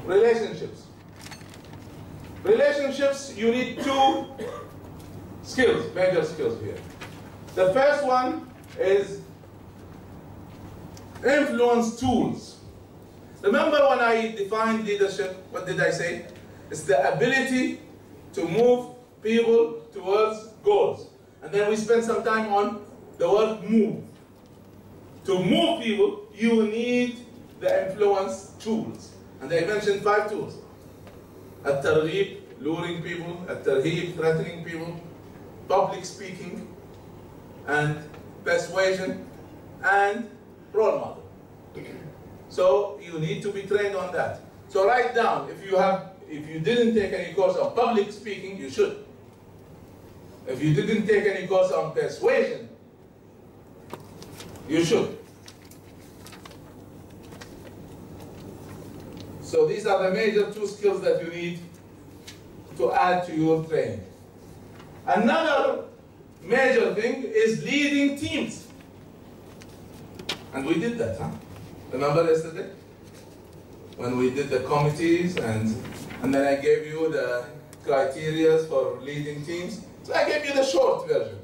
relationships. Relationships, you need two skills, major skills here. The first one is influence tools. Remember when I defined leadership, what did I say? It's the ability to move people towards goals. And then we spent some time on the word move. To move people, you need the influence tools. And I mentioned 5 tools. At-Tareq, luring people, At-Tarheeb, threatening people, public speaking, and persuasion, and role model. So you need to be trained on that. So write down, if you didn't take any course on public speaking, you should. If you didn't take any course on persuasion, you should. So these are the major 2 skills that you need to add to your training. Another major thing is leading teams. And we did that, huh? Remember yesterday? When we did the committees and then I gave you the criteria for leading teams. So I gave you the short version.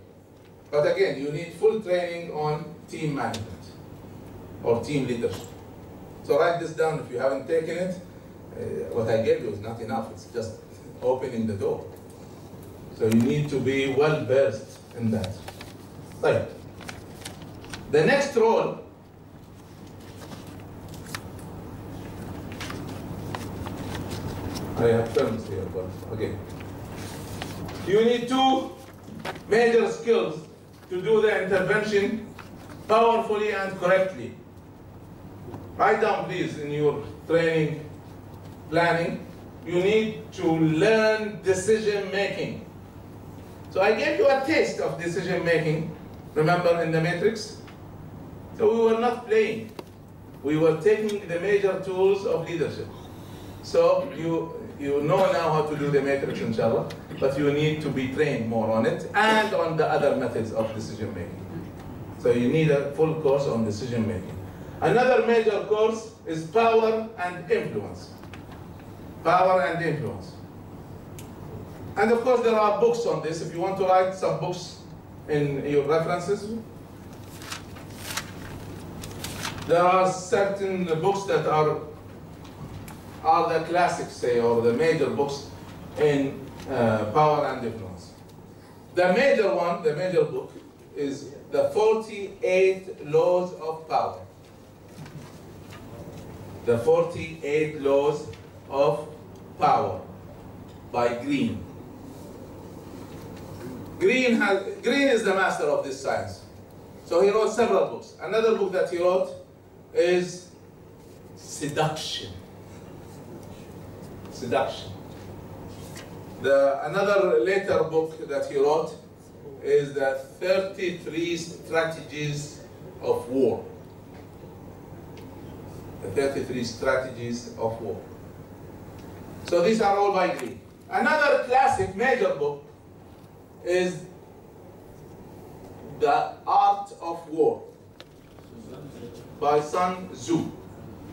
But again, you need full training on team management or team leadership. So write this down if you haven't taken it. What I gave you is not enough. It's just opening the door. So you need to be well versed in that. Right. The next role I have terms here, but okay. You need 2 major skills to do the intervention powerfully and correctly. Write down, please, in your training planning, you need to learn decision making. So I gave you a taste of decision making, remember in the matrix? So we were not playing. We were taking the major tools of leadership. So you know now how to do the matrix, inshallah, but you need to be trained more on it and on the other methods of decision making. So you need a full course on decision making. Another major course is power and influence. Power and influence. And of course there are books on this. If you want to write some books in your references, there are certain books that are the classics, say, or the major books in power and influence. The major one, the major book, is the 48 Laws of Power. The 48 Laws of Power by Green. Green is the master of this science. So he wrote several books. Another book that he wrote is Seduction. Seduction. Another later book that he wrote is the 33 Strategies of War. The 33 Strategies of War. So these are all by Green. Another classic major book is The Art of War by Sun Tzu.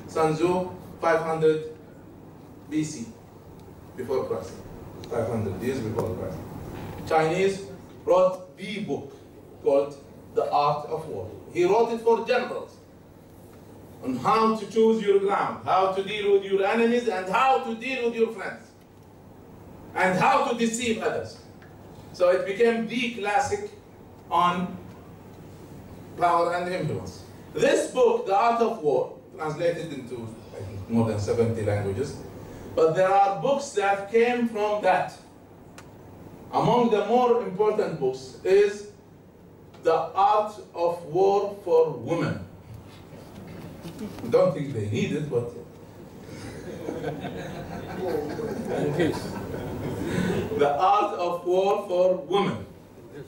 Sun Tzu, 500 BC, before Christ. 500 years before Christ. Chinese wrote the book called The Art of War. He wrote it for generals on how to choose your ground, how to deal with your enemies, and how to deal with your friends, and how to deceive others. So it became the classic on power and influence. This book, The Art of War, translated into I think, more than 70 languages, but there are books that came from that. Among the more important books is The Art of War for Women. I don't think they need it, but The Art of War for Women.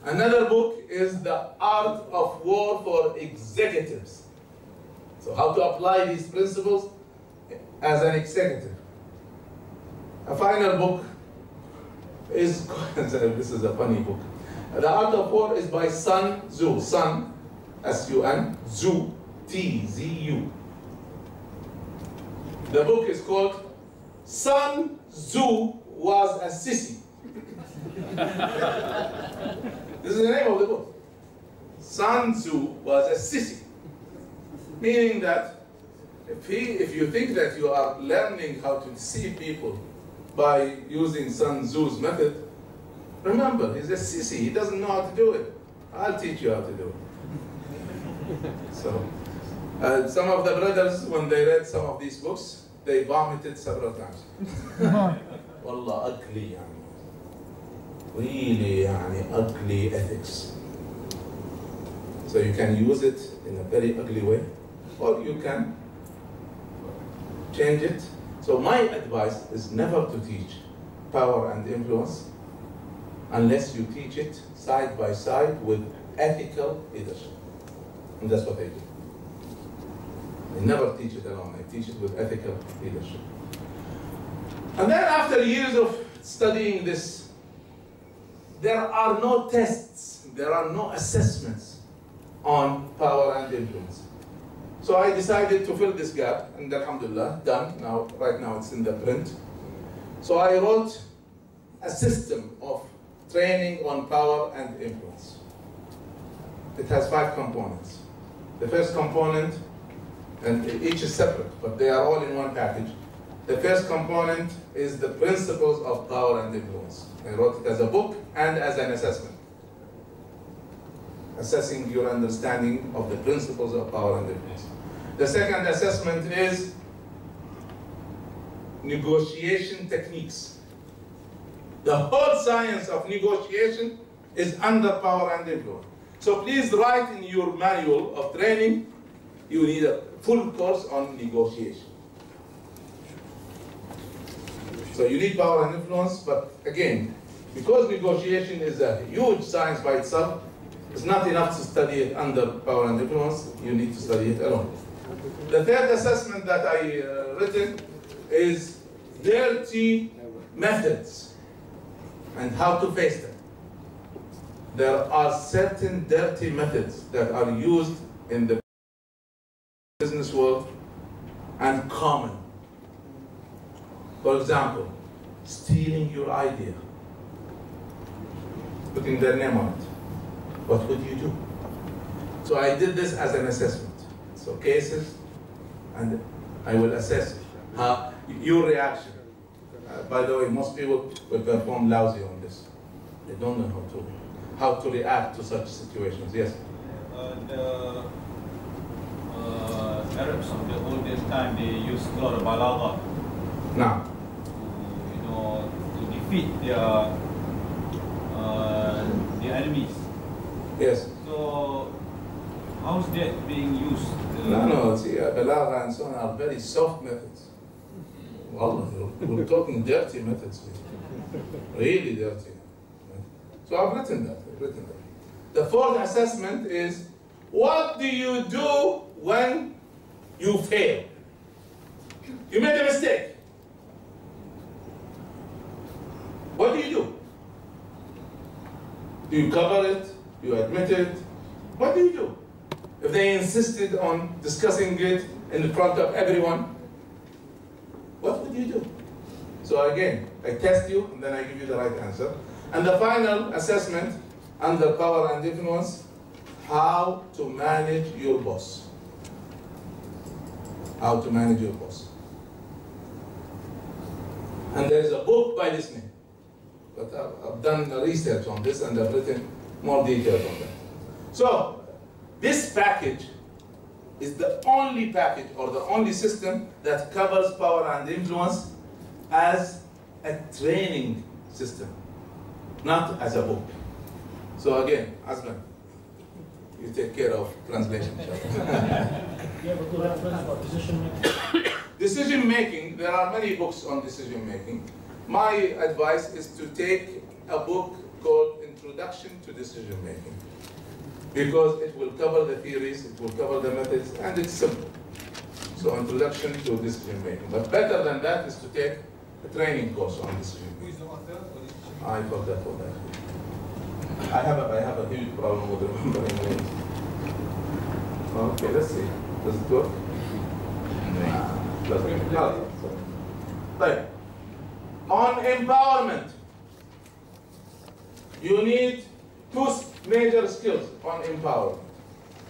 Another book is The Art of War for Executives. So how to apply these principles as an executive. A final book is, this is a funny book. The Art of War is by Sun Tzu. Sun, S-U-N, Tzu, T-Z-U. The book is called Sun Tzu was a sissy. This is the name of the book. Sun Tzu was a sissy. Meaning that if you think that you are learning how to deceive people by using Sun Tzu's method, remember, he's a sissy. He doesn't know how to do it. I'll teach you how to do it. So, some of the brothers, when they read some of these books, they vomited several times. Wallah, ugly, really ugly ethics. So you can use it in a very ugly way, or you can change it. So my advice is never to teach power and influence unless you teach it side by side with ethical leadership. And that's what I do. I never teach it alone. I teach it with ethical leadership. And then after years of studying this, there are no tests, there are no assessments on power and influence. So I decided to fill this gap, and alhamdulillah, done. Now, right now it's in the print. So I wrote a system of training on power and influence. It has 5 components. The first component, and each is separate, but they are all in one package. The first component is the principles of power and influence. I wrote it as a book and as an assessment, assessing your understanding of the principles of power and influence. The second assessment is negotiation techniques. The whole science of negotiation is under power and influence. So please write in your manual of training, you need a full course on negotiation. So you need power and influence, but again, because negotiation is a huge science by itself, it's not enough to study it under power and influence, you need to study it alone. The third assessment that I written is dirty methods and how to face them. There are certain dirty methods that are used in the business world and common. For example, stealing your idea, putting their name on it. What would you do? So I did this as an assessment. So cases, and I will assess how your reaction. By the way, most people will perform lousy on this. They don't know how to react to such situations. Yes? The Arabs of the oldest time, they used a lot of balagha. Now, To defeat their enemies. yes. So, how's that being used? No, see, balagha and so on are very soft methods. Wallah, we're talking dirty methods here. Really dirty. So I've written that. The fourth assessment is, what do you do when you fail? You made a mistake. What do you do? Do you cover it? Do you admit it? What do you do? If they insisted on discussing it in front of everyone, what would you do? So again, I test you and then I give you the right answer. And the final assessment under power and influence, how to manage your boss. How to manage your boss. And there is a book by this name. But I've done research on this and I've written more details on that. So, this package is the only package or the only system that covers power and influence as a training system, not as a book. So again, Azman, you take care of translation. You have a good reference for decision making? Decision making, there are many books on decision making. My advice is to take a book called Introduction to Decision Making, because it will cover the theories, it will cover the methods, and it's simple. So Introduction to Decision Making. But better than that is to take a training course on decision making. Who is the author? I forgot all that. I have a huge problem with remembering names. Okay, let's see. Does it work? Doesn't. No. Right. On empowerment, you need two major skills on empowerment.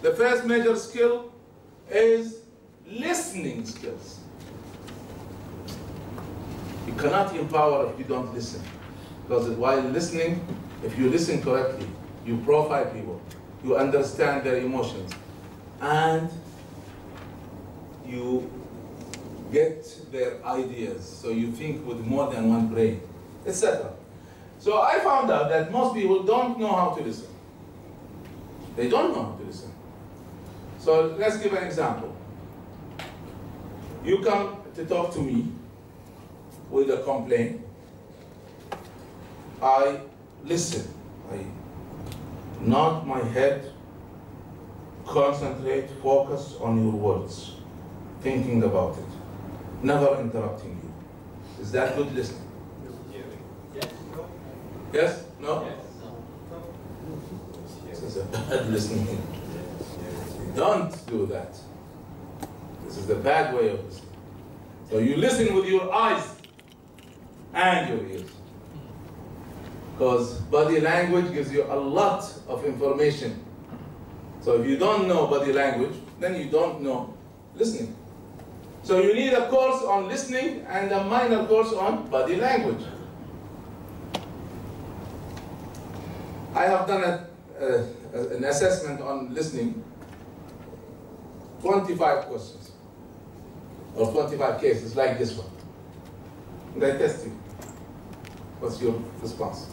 The first major skill is listening skills. You cannot empower if you don't listen. Because while listening, if you listen correctly, you profile people, you understand their emotions, and you get their ideas, so you think with more than one brain, etc. So I found out that most people don't know how to listen. They don't know how to listen. So let's give an example. You come to talk to me with a complaint. I listen. I nod my head, concentrate, focus on your words, thinking about it, never interrupting you. Is that good listening? Yes? No? This is a bad listening. Don't do that. This is the bad way of listening. So you listen with your eyes and your ears. Because body language gives you a lot of information. So if you don't know body language, then you don't know listening. So you need a course on listening and a minor course on body language. I have done an assessment on listening, 25 questions, or 25 cases like this one. And I test you. What's your response?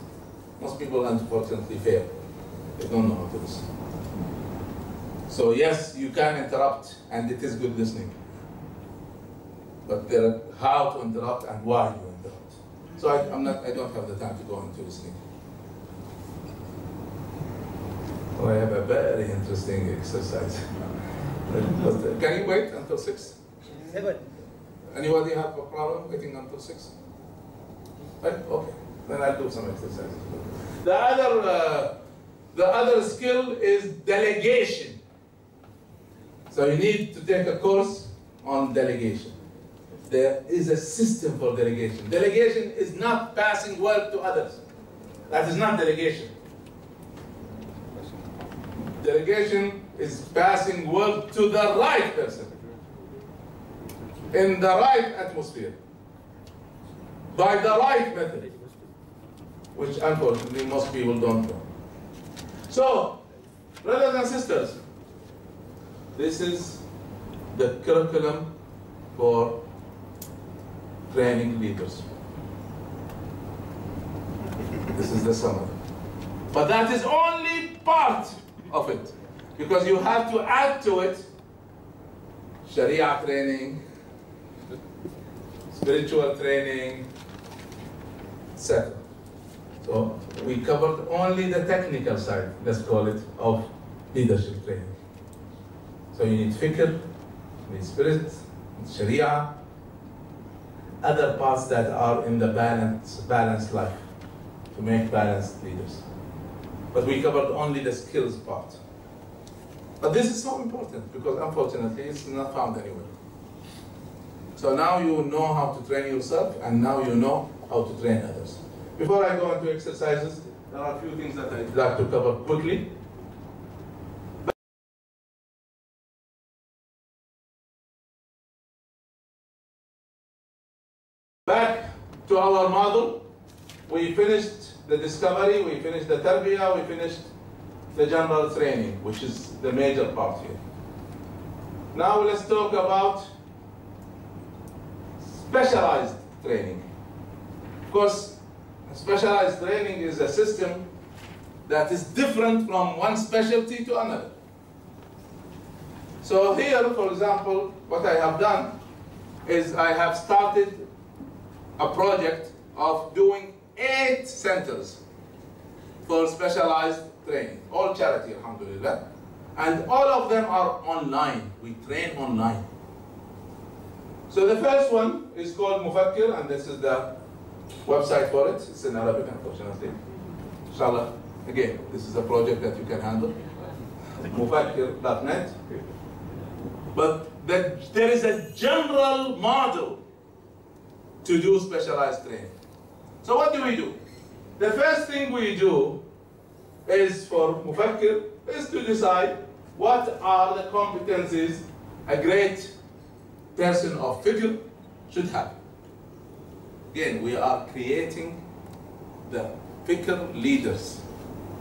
Most people unfortunately fail. They don't know how to listen. So yes, you can interrupt, and it is good listening. But there are how to interrupt and why you interrupt. So I don't have the time to go into listening. Oh, I have a very interesting exercise. But, can you wait until 6? 7. Anybody have a problem waiting until 6? Right? Okay. Then I'll do some exercises. The other skill is delegation. So you need to take a course on delegation. There is a system for delegation. Delegation is not passing work to others. That is not delegation. Delegation is passing work to the right person, in the right atmosphere, by the right method, which unfortunately most people don't know. So, brothers and sisters, this is the curriculum for training leaders. This is the summary. But that is only part of it, because you have to add to it Sharia training, spiritual training, etc. So we covered only the technical side, let's call it, of leadership training. So you need fikr, you need spirit, you need Sharia, other parts that are in the balanced life, to make balanced leaders. But we covered only the skills part. But this is so important because unfortunately it's not found anywhere. So now you know how to train yourself, and now you know how to train others. Before I go into exercises, there are a few things that I'd like to cover quickly. Back to our model, we finished the discovery, we finished the tarbiyah, we finished the general training, which is the major part here. Now let's talk about specialized training. Of course, specialized training is a system that is different from one specialty to another. So here, for example, what I have done is I have started a project of doing 8 centers for specialized training, all charity, alhamdulillah. And all of them are online. We train online. So the first one is called Mufakkir, and this is the website for it. It's in Arabic, unfortunately. Inshallah, again, this is a project that you can handle. Mufakkir.net. But there is a general model to do specialized training. So what do? The first thing we do is for Mufakkir is to decide what are the competencies a great person of fikr should have. Again, we are creating the fikr leaders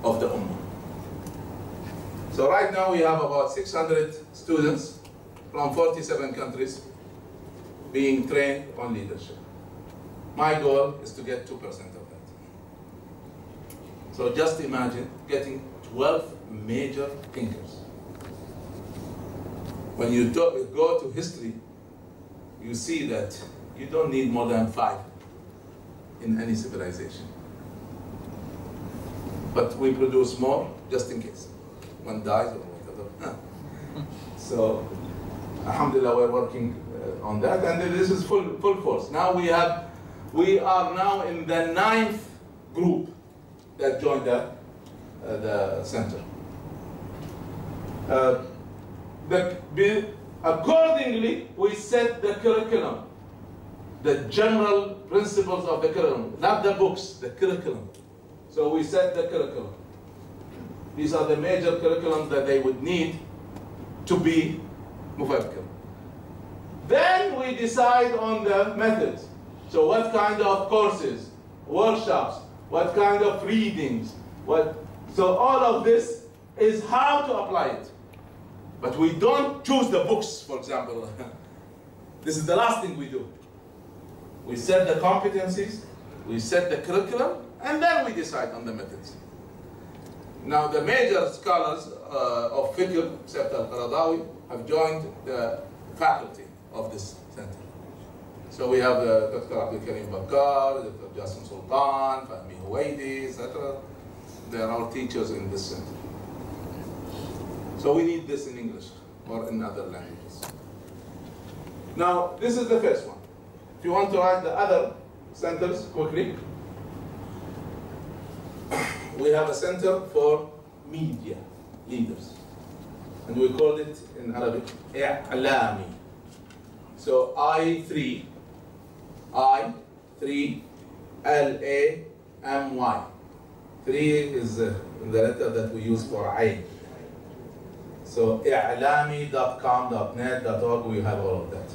of the Ummah. So right now we have about 600 students from 47 countries being trained on leadership. My goal is to get 2% of that. So just imagine getting 12 major thinkers. When you go to history, you see that you don't need more than 5 in any civilization. But we produce more just in case one dies or whatever. So, alhamdulillah, we're working on that, and this is full force. Now we are now in the 9th group that joined the center. Accordingly, we set the curriculum, the general principles of the curriculum, not the books, the curriculum. So we set the curriculum. These are the major curriculums that they would need to be mufakkir. Then we decide on the methods. So what kind of courses, workshops, what kind of readings, so all of this is how to apply it. But we don't choose the books, for example. This is the last thing we do. We set the competencies, we set the curriculum, and then we decide on the methods. Now the major scholars of fiqh, except Al-Qaradawi, have joined the faculty of this center. So we have Dr. Abdul Karim Bakar, Dr. Jassim Sultan, Fahmi Huwaidi, etc. They are our teachers in this center. So we need this in English or in other languages. Now, this is the first one. If you want to write the other centers quickly, we have a center for media leaders. And we call it in Arabic, Alumni. So I3, L-A-M-Y. 3 is the letter that we use for Ain. So i'lami.com.net.org, we have all of that.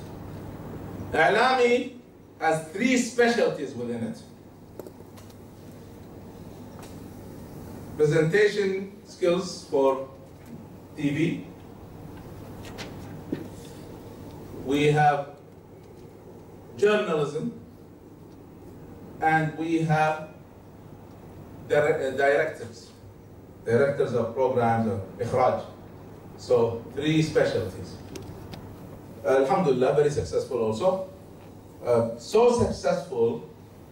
Alumni has 3 specialties within it. Presentation skills for TV. We have journalism, and we have directors of programs of ikhraj. So 3 specialties. Alhamdulillah, very successful also. So successful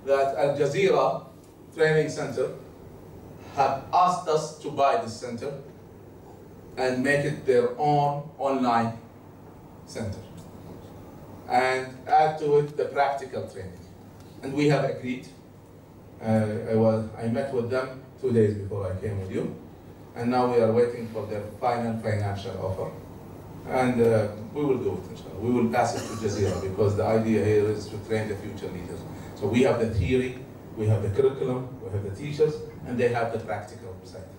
that Al Jazeera Training Center have asked us to buy this center and make it their own online center and add to it the practical training. And we have agreed. I met with them 2 days before I came with you, and now we are waiting for their final financial offer. And we will do it, inshallah. We will pass it to Jazeera, because the idea here is to train the future leaders. So we have the theory, we have the curriculum, we have the teachers, and they have the practical side.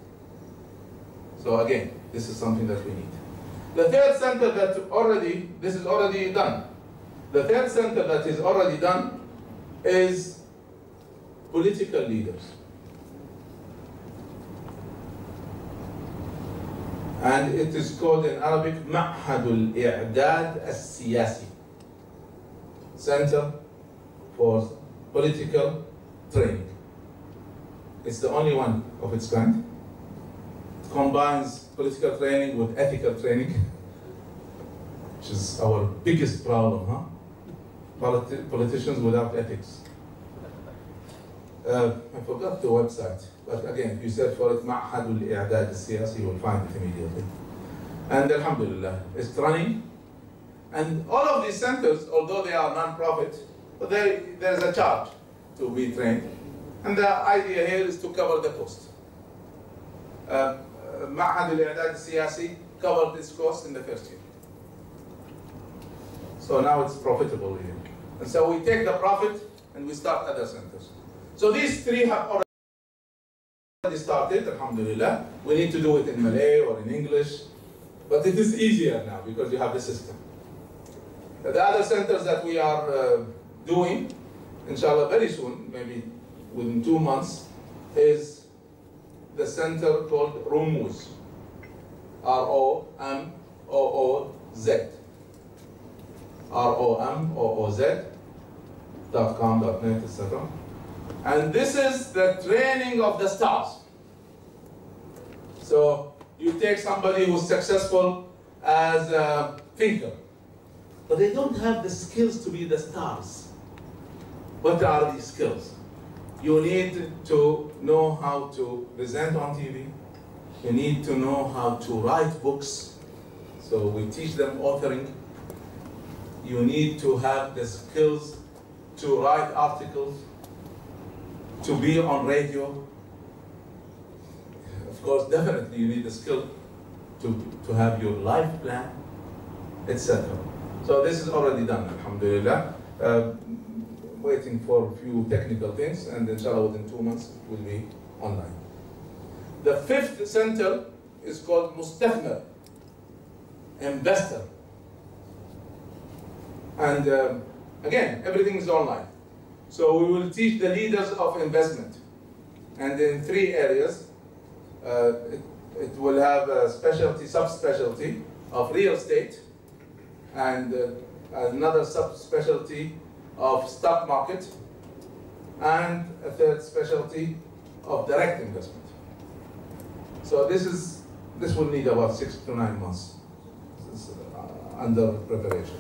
So again, this is something that we need. The third center that this is already done. The third center that is already done is political leaders. And it is called in Arabic, Ma'hadul I'dad al-Siyasi, Center for Political Training. It's the only one of its kind. It combines political training with ethical training, which is our biggest problem, huh? Politicians without ethics. I forgot the website, but again, if you search for it, Ma'hadul I'dad al-Siyasi, you will find it immediately. And alhamdulillah, it's running. And all of these centers, although they are non-profit, but there's a charge to be trained. And the idea here is to cover the cost. Ma'had al-I'dad al-Siyasi covered its cost in the first year. So now it's profitable here. And so we take the profit and we start other centers. So these three have already started, alhamdulillah. We need to do it in Malay or in English, but it is easier now because you have the system. The other centers that we are doing, inshallah, very soon, maybe within 2 months, is the center called Rumuz, R-O-M-O-O-Z, ROMOOZ.com.net, etc. And this is the training of the stars. So you take somebody who's successful as a thinker, but they don't have the skills to be the stars. What are these skills? You need to know how to present on TV. You need to know how to write books. So we teach them authoring. You need to have the skills to write articles, to be on radio. Of course, definitely you need the skill to have your life plan, etc. So this is already done, alhamdulillah. Waiting for a few technical things, and inshallah within 2 months it will be online. The fifth center is called Mustafmir, investor. And again, everything is online. So we will teach the leaders of investment. And in 3 areas, it will have a specialty, subspecialty of real estate, and another subspecialty of stock market, and a 3rd specialty of direct investment. So this will need about 6 to 9 months. This is under preparation.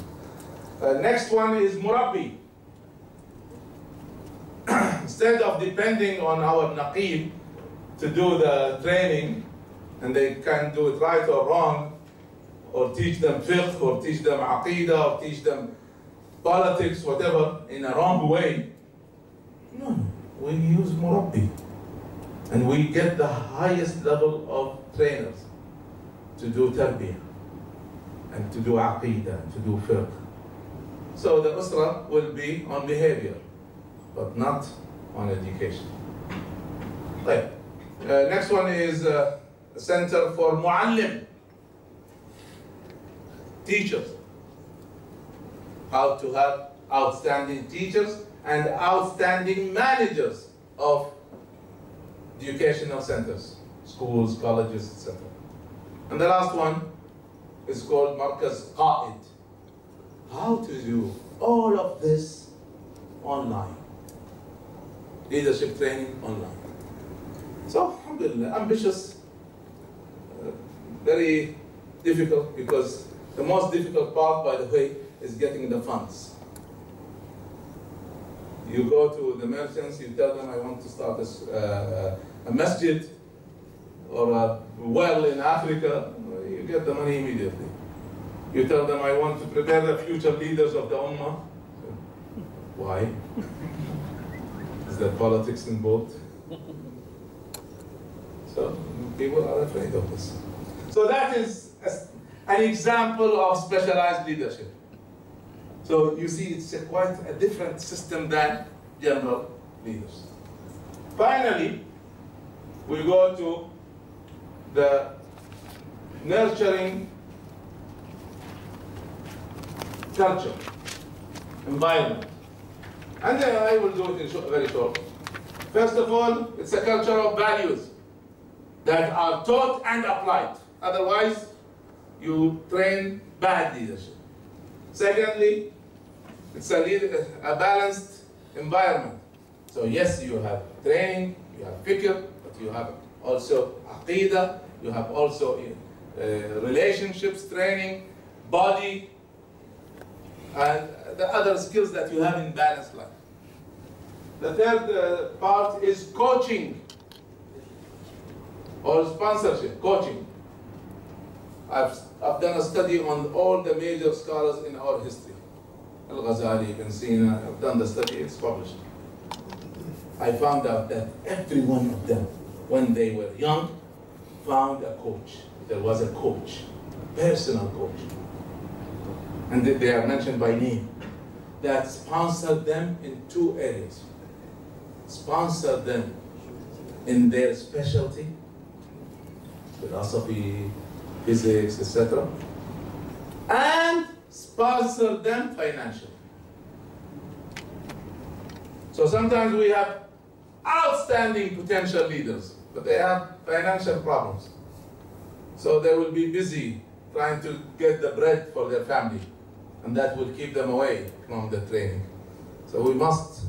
Next one is Murabbi. Instead of depending on our Naqib to do the training, and they can do it right or wrong, or teach them fiqh, or teach them aqidah, or teach them politics, whatever, in a wrong way. No, we use Murabbi. And we get the highest level of trainers to do tarbiyah, and to do aqidah, to do fiqh. So the usra will be on behavior, but not on education. Right. Next one is a center for muallim, teachers. How to have outstanding teachers and outstanding managers of educational centers, schools, colleges, etc. And the last one is called Markaz Qa'id. How to do all of this online. Leadership training online. So, alhamdulillah, ambitious, very difficult, because the most difficult part, by the way, is getting the funds. You go to the merchants, you tell them, I want to start a masjid or a well in Africa, you get the money immediately. You tell them, I want to prepare the future leaders of the Ummah. Why? Is there politics involved? So people are afraid of this. So that is an example of specialized leadership. So you see, it's quite a different system than general leaders. Finally, we go to the nurturing culture, environment. And then I will do it in very short. First of all, it's a culture of values that are taught and applied. Otherwise, you train bad leadership. Secondly, it's a balanced environment. So yes, you have training, you have fikr, but you have also aqidah, you have also relationships training, body, and the other skills that you have in balanced life. The third part is coaching or sponsorship, coaching. I've done a study on all the major scholars in our history. Al-Ghazali, Ibn Sina, I've done the study, it's published. I found out that every one of them, when they were young, found a coach. There was a coach, personal coach. And they are mentioned by name, that sponsored them in 2 areas. sponsor them in their specialty, philosophy, physics, etc., and sponsor them financially. So sometimes we have outstanding potential leaders, but they have financial problems. So they will be busy trying to get the bread for their family, and that will keep them away from the training. So we must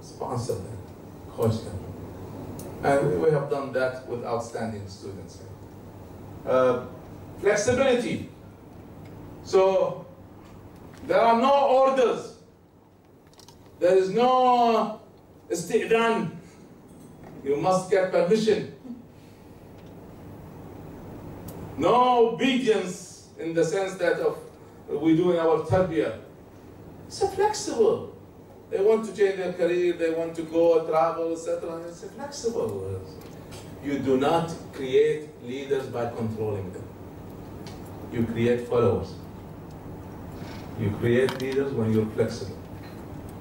sponsor them, coach them. And we have done that with outstanding students. Flexibility. So there are no orders. There is no isti'dan. You must get permission. No obedience in the sense that we do in our tarbiyah. It's flexible. They want to change their career, they want to go travel, etc. It's flexible. You do not create leaders by controlling them. You create followers. You create leaders when you're flexible.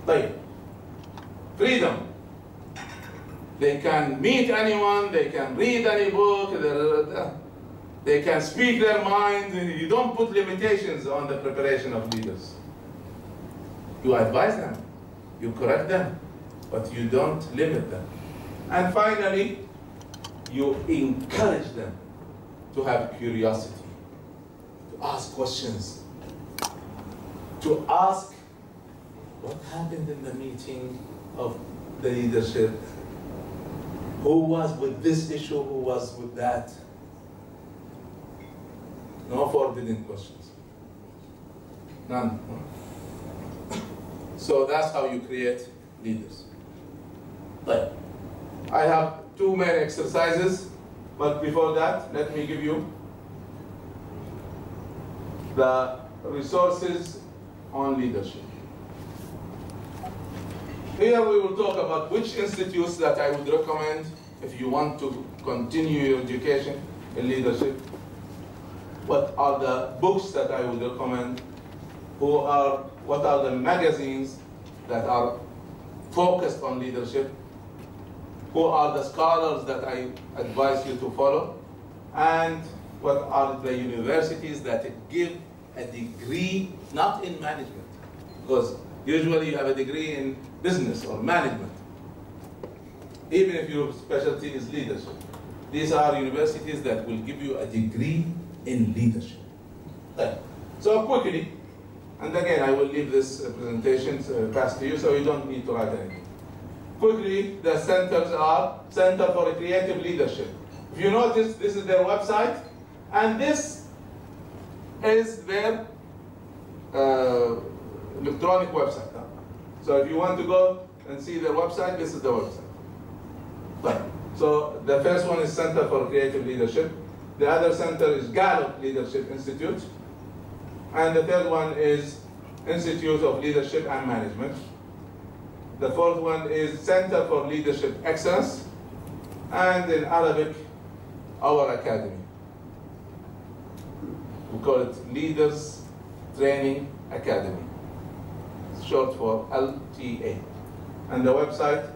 Like freedom. They can meet anyone, they can read any book, they can speak their mind. You don't put limitations on the preparation of leaders. You advise them, you correct them, but you don't limit them. And finally, you encourage them to have curiosity, to ask questions, to ask what happened in the meeting of the leadership, who was with this issue, who was with that. No forbidden questions. None. So that's how you create leaders. But I have two main exercises, but before that, let me give you the resources on leadership. Here we will talk about which institutes that I would recommend if you want to continue your education in leadership. What are the books that I would recommend? What are the magazines that are focused on leadership? Who are the scholars that I advise you to follow? And what are the universities that give a degree, not in management? Because usually you have a degree in business or management, even if your specialty is leadership. These are universities that will give you a degree in leadership. Okay. So quickly, and again, I will leave this presentation past to you, so you don't need to write anything. Quickly, the centers are Center for Creative Leadership. If you notice, this is their website, and this is their electronic website. Huh? So if you want to go and see their website, this is the website. Right. So the first one is Center for Creative Leadership. The other center is Gallup Leadership Institute. And the third one is Institute of Leadership and Management. The fourth one is Center for Leadership Excellence. And in Arabic, our academy. We call it Leaders Training Academy. It's short for LTA. And the website,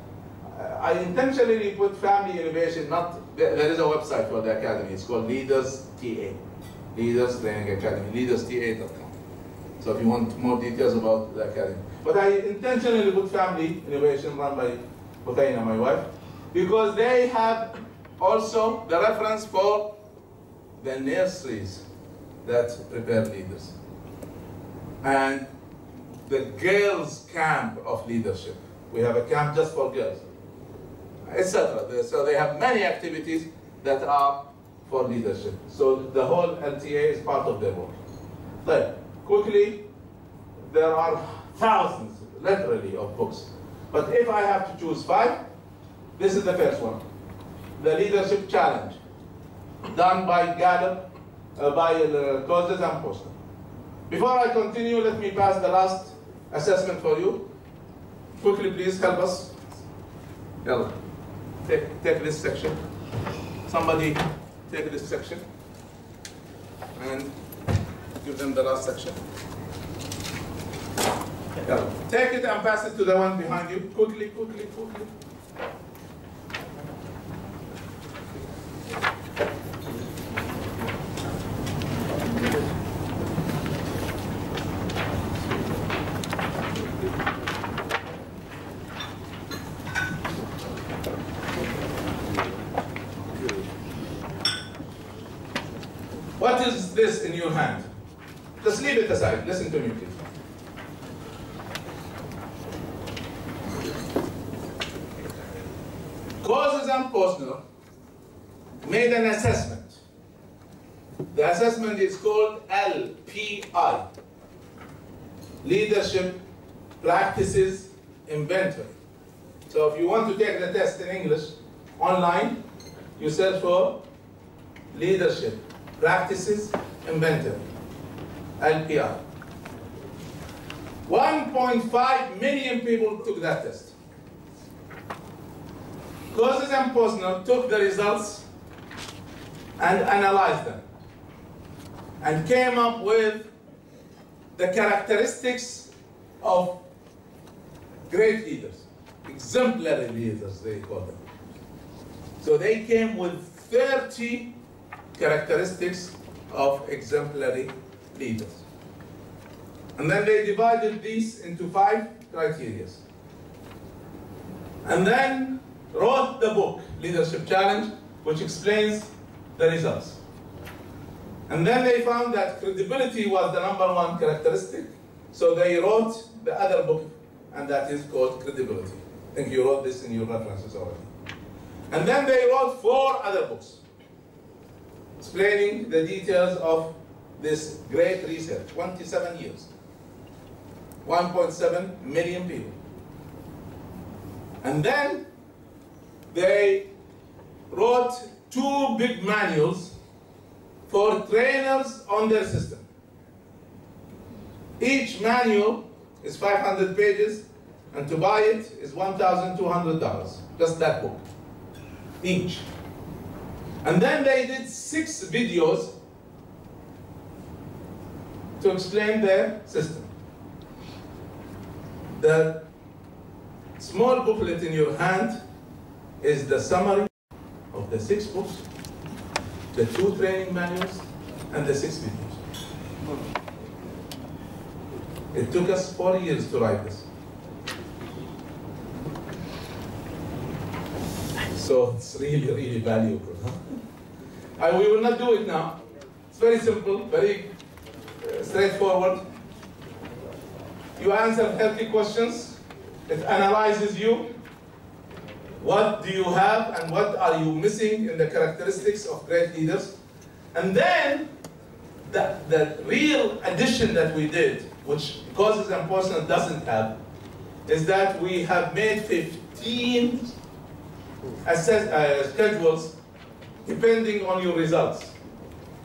I intentionally put Family Innovation, there is a website for the academy. It's called Leaders TA. Leaders Training Academy, leadersta.com. So if you want more details about the academy. But I intentionally put Family Innovation run by Hutaina, my wife, because they have also the reference for the nurseries that prepare leaders. And the girls' camp of leadership. We have a camp just for girls, etc. So they have many activities that are for leadership. So the whole LTA is part of their work. But quickly, there are thousands, literally, of books. But if I have to choose 5, this is the first one. The Leadership Challenge, done by Gallup, by Causes and Poster. Before I continue, let me pass the last assessment for you. Quickly, please help us. Yalla. Take this section. Somebody take this section and give them the last section. Yeah. Take it and pass it to the one behind you. Quickly, quickly, quickly. What is this in your hand? Just leave it aside. Listen to me, please. Causes and Posner made an assessment. The assessment is called LPI, Leadership Practices Inventory. So if you want to take the test in English online, you search for Leadership Practices Inventory, LPI. 1.5 million people took that test. Causes and Posner took the results and analyzed them and came up with the characteristics of great leaders, exemplary leaders, they call them. So they came with 30 characteristics of exemplary leaders. And then they divided these into 5 criteria. And then wrote the book, Leadership Challenge, which explains the results. And then they found that credibility was the #1 characteristic, so they wrote the other book, and that is called Credibility. I think you wrote this in your references already. And then they wrote 4 other books, explaining the details of this great research, 27 years, 1.7 million people. And then they wrote 2 big manuals for trainers on their system. Each manual is 500 pages, and to buy it is $1,200, just that book, each. And then they did 6 videos to explain their system. The small booklet in your hand is the summary of the 6 books, the 2 training manuals, and the 6 videos. It took us 4 years to write this. So it's really, really valuable. Huh? We will not do it now. It's very simple, very straightforward. You answer healthy questions. It analyzes you. What do you have and what are you missing in the characteristics of great leaders? And then the real addition that we did, which Causes and Posner doesn't have, is that we have made 15 schedules depending on your results.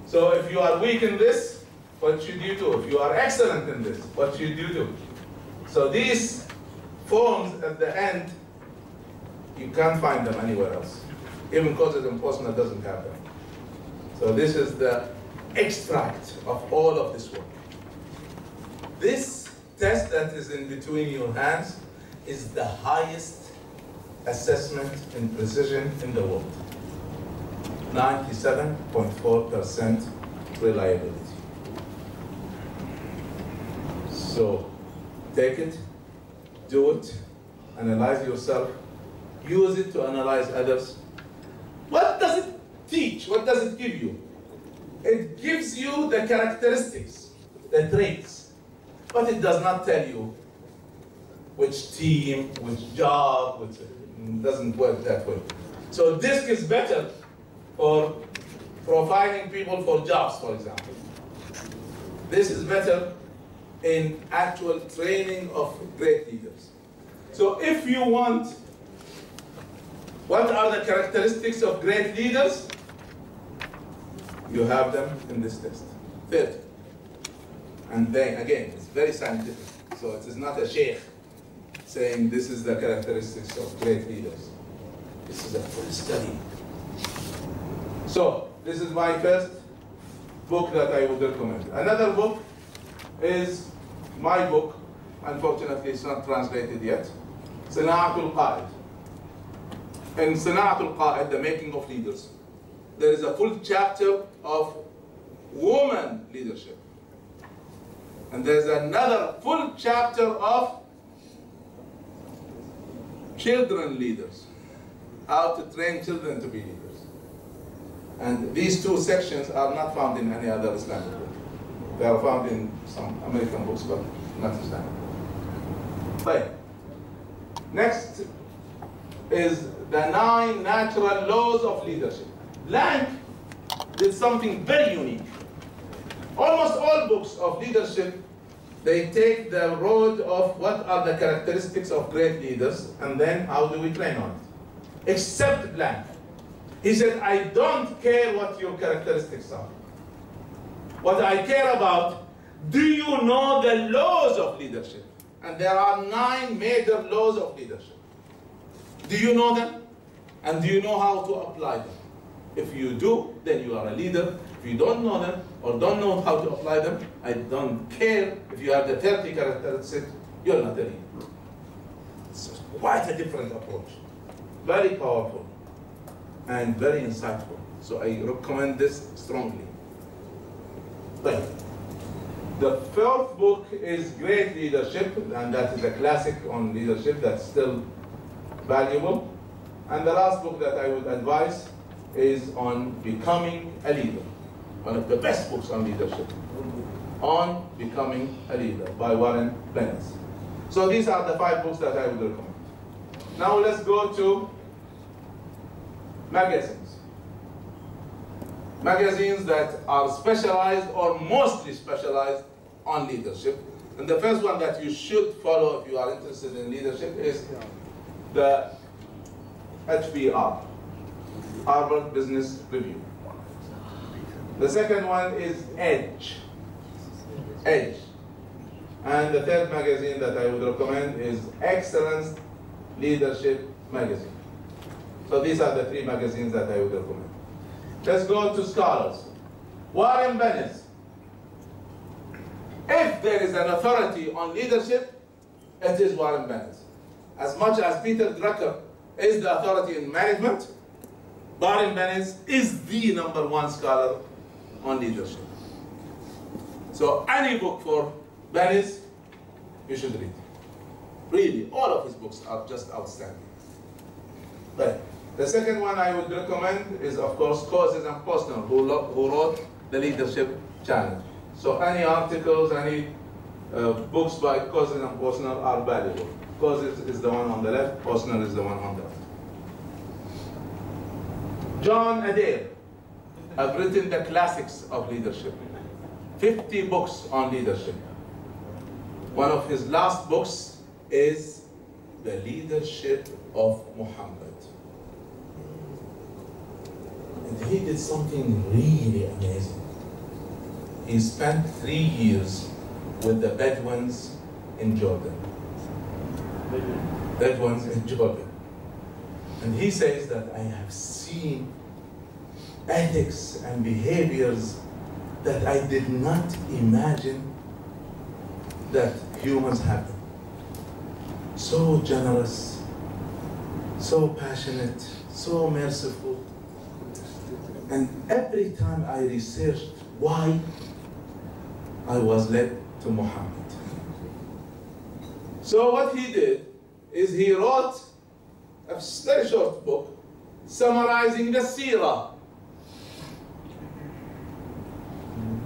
So if you are weak in this, what should you do? If you are excellent in this, what should you do? So these forms at the end, you can't find them anywhere else. Even Causes and Posner doesn't have them. So this is the extract of all of this work. This test that is in between your hands is the highest assessment in precision in the world. 97.4% reliability. So take it, do it, analyze yourself, use it to analyze others. What does it teach? What does it give you? It gives you the characteristics, the traits, but it does not tell you which team, which job, which it doesn't work that way. So DISC is better for profiling people for jobs, for example. This is better in actual training of great leaders. So if you want, what are the characteristics of great leaders? You have them in this test. 30. And then again, it's very scientific. So it is not a sheikh saying this is the characteristics of great leaders. This is a full study. So this is my first book that I would recommend. Another book is my book, unfortunately it's not translated yet. Sana'atul Qa'id. In Sana'atul Qa'id, the making of leaders, there is a full chapter of woman leadership. And there's another full chapter of children leaders, how to train children to be leaders. And these two sections are not found in any other Islamic book. They are found in some American books, but not Islamic. Right. Next is the 9 natural laws of leadership. Blank did something very unique. Almost all books of leadership, they take the road of what are the characteristics of great leaders, and then how do we train on it. Except Blank. He said, I don't care what your characteristics are. What I care about, do you know the laws of leadership? And there are 9 major laws of leadership. Do you know them? And do you know how to apply them? If you do, then you are a leader. If you don't know them, or don't know how to apply them, I don't care if you have the 30 characteristics, you're not a leader. It's quite a different approach. Very powerful and very insightful. So I recommend this strongly. But the 4th book is Great Leadership, and that is a classic on leadership that's still valuable. And the last book that I would advise is on Becoming a Leader. One of the best books on leadership. On Becoming a Leader by Warren Bennis. So these are the 5 books that I would recommend. Now let's go to magazines. Magazines that are specialized or mostly specialized on leadership. And the first one that you should follow if you are interested in leadership is the HBR, Harvard Business Review. The second one is Edge. Edge. And the third magazine that I would recommend is Excellence Leadership Magazine. So these are the 3 magazines that I would recommend. Let's go to scholars. Warren Bennis. If there is an authority on leadership, it is Warren Bennis. As much as Peter Drucker is the authority in management, Warren Bennis is the #1 scholar on leadership. So any book for Bennis, you should read. Really, all of his books are just outstanding. But the second one I would recommend is, of course, Cousins and Posner, who wrote The Leadership Challenge. So any articles, any books by Cousins and Posner are valuable. Cousins is the one on the left, Posner is the one on the right. John Adair have written the classics of leadership. 50 books on leadership. One of his last books is The Leadership of Muhammad. And he did something really amazing. He spent 3 years with the Bedouins in Jordan. Bedouins in Jordan. And he says that I have seen ethics and behaviors that I did not imagine that humans have. So generous, so passionate, so merciful. And every time I researched why, I was led to Muhammad. So what he did is he wrote a very short book summarizing the seerah.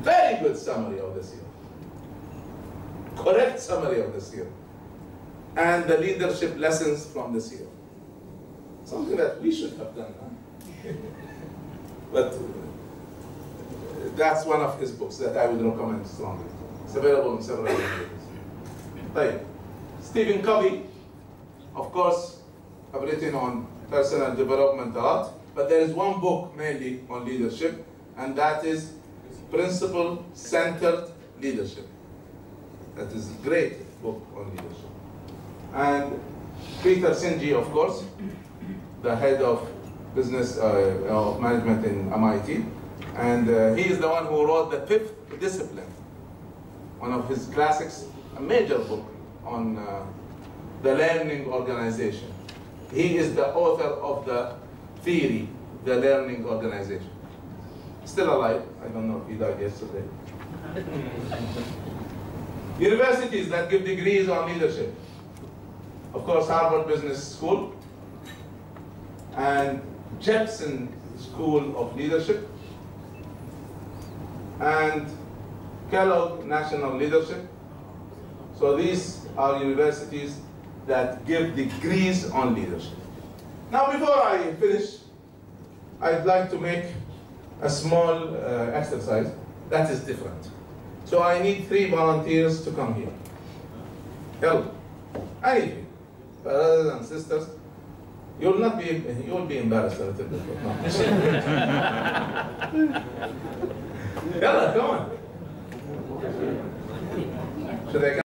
Very good summary of the seerah. Correct summary of the seerah. And the leadership lessons from the seerah. Something that we should have done. Huh? But that's one of his books that I would recommend strongly. It's available in several languages. Right. Stephen Covey, of course, have written on personal development a lot, but there is one book mainly on leadership, and that is Principle-Centered Leadership. That is a great book on leadership. And Peter Senge, of course, the head of business of management in MIT, and he is the one who wrote The Fifth Discipline, one of his classics, a major book on the learning organization. He is the author of the theory, the learning organization. Still alive. I don't know if he died yesterday. Universities that give degrees on leadership. Of course, Harvard Business School and Jepson School of Leadership and Kellogg National Leadership. So these are universities that give degrees on leadership. Now, before I finish, I'd like to make a small exercise that is different. So I need 3 volunteers to come here. Help. Anything. Brothers and sisters. You will be embarrassed a little bit. But no. Yalla, come on. Should I come?